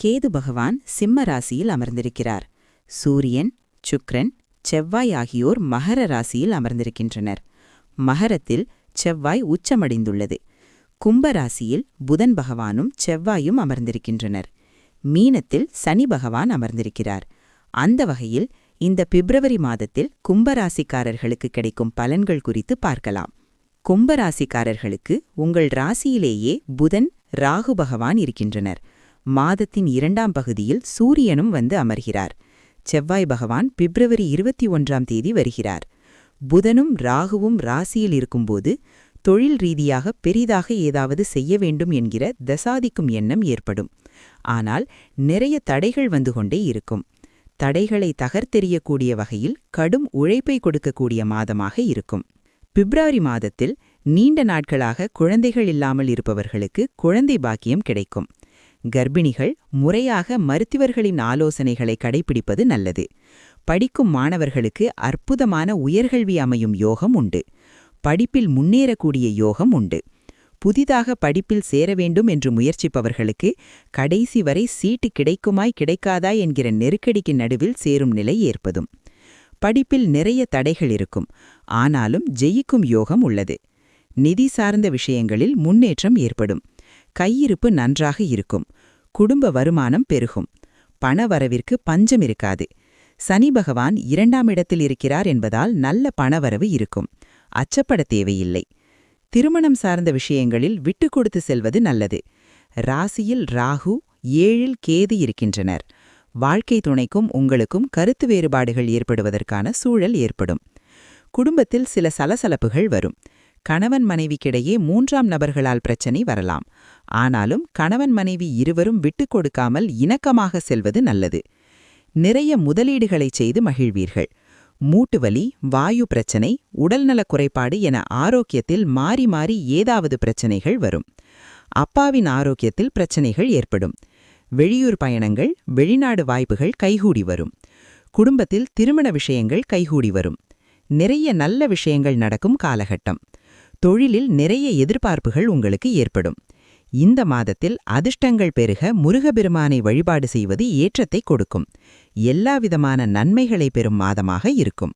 கேது பகவான் சிம்ம ராசியில் அமர்ந்திருக்கிறார். சூரியன், சுக்கிரன், செவ்வாய் ஆகியோர் மகர ராசியில் அமர்ந்திருக்கின்றனர். மகரத்தில் செவ்வாய் உச்சமடைந்துள்ளது. கும்ப ராசியில் புதன் பகவானும் செவ்வாயும் அமர்ந்திருக்கின்றனர். மீனத்தில் சனி பகவான் அமர்ந்திருக்கிறார். அந்த வகையில் இந்த பிப்ரவரி மாதத்தில் கும்பராசிக்காரர்களுக்கு கிடைக்கும் பலன்கள் குறித்து பார்க்கலாம். கும்பராசிக்காரர்களுக்கு உங்கள் ராசியிலேயே புதன், ராகு பகவான் இருக்கின்றனர். மாதத்தின் 2ஆம் பகுதியில் சூரியனும் வந்து அமர்கிறார். செவ்வாய் பகவான் பிப்ரவரி 21ஆம் தேதி வருகிறார். புதனும் ராகுவும் ராசியில் இருக்கும்போது தொழில் ரீதியாக பெரிதாக ஏதாவது செய்ய வேண்டும் என்கிற தசாதிக்கும் எண்ணம் ஏற்படும். ஆனால் நிறைய தடைகள் வந்து கொண்டே இருக்கும். தடைகளை தகர்த்தெறியக்கூடிய வகையில் கடும் உழைப்பை கொடுக்கக்கூடிய மாதமாக இருக்கும். பிப்ரவரி மாதத்தில் நீண்ட நாட்களாக குழந்தைகள் இல்லாமல் இருப்பவர்களுக்கு குழந்தை பாக்கியம் கிடைக்கும். கர்ப்பிணிகள் முறையாக மருத்துவர்களின் ஆலோசனைகளை கடைபிடிப்பது நல்லது. படிக்கும் மாணவர்களுக்கு அற்புதமான உயர்கல்வி அமையும் யோகம் உண்டு. படிப்பில் முன்னேறக்கூடிய யோகம் உண்டு. புதிதாக படிப்பில் சேர வேண்டும் என்று முயற்சிப்பவர்களுக்கு கடைசி வரை சீட்டு கிடைக்குமாய் கிடைக்காதா என்கிற நெருக்கடிக்கு நடுவில் சேரும் நிலை ஏற்படும். படிப்பில் நிறைய தடைகள் இருக்கும். ஆனாலும் ஜெயிக்கும் யோகம் உள்ளது. நிதி சார்ந்த விஷயங்களில் முன்னேற்றம் ஏற்படும். கையிருப்பு நன்றாக இருக்கும். குடும்ப வருமானம் பெருகும். பணவரவிற்கு பஞ்சம் இருக்காது. சனி பகவான் 2ஆம் இடத்தில் இருக்கிறார் என்பதால் நல்ல பணவரவு இருக்கும். அச்சப்பட தேவையில்லை. திருமணம் சார்ந்த விஷயங்களில் விட்டு கொடுத்து செல்வது நல்லது. ராசியில் ராகு, 7இல் கேது இருக்கின்றனர். வாழ்க்கை துணைக்கும் உங்களுக்கும் கருத்து வேறுபாடுகள் ஏற்படுவதற்கான சூழல் ஏற்படும். குடும்பத்தில் சில சலசலப்புகள் வரும். கணவன் மனைவிக்கிடையே 3ஆம் நபர்களால் பிரச்சனை வரலாம். ஆனாலும் கணவன் மனைவி இருவரும் விட்டு கொடுக்காமல் இணக்கமாக செல்வது நல்லது. நிறைய முதலீடுகளை செய்து மகிழ்வீர்கள். மூட்டுவலி, வாயு பிரச்சனை, உடல்நலக் குறைபாடு என ஆரோக்கியத்தில் மாறி மாறி ஏதாவது பிரச்சனைகள் வரும். அப்பாவின் ஆரோக்கியத்தில் பிரச்சனைகள் ஏற்படும். வெளியூர் பயணங்கள், வெளிநாடு வாய்ப்புகள் கைகூடி வரும். குடும்பத்தில் திருமண விஷயங்கள் கைகூடி வரும். நிறைய நல்ல விஷயங்கள் நடக்கும் காலகட்டம். தொழிலில் நிறைய எதிர்பார்ப்புகள் உங்களுக்கு ஏற்படும். இந்த மாதத்தில் அதிர்ஷ்டங்கள் பெருக முருகபெருமானை வழிபாடு செய்வது ஏற்றத்தை கொடுக்கும். எல்லாவிதமான நன்மைகளை பெறும் மாதமாக இருக்கும்.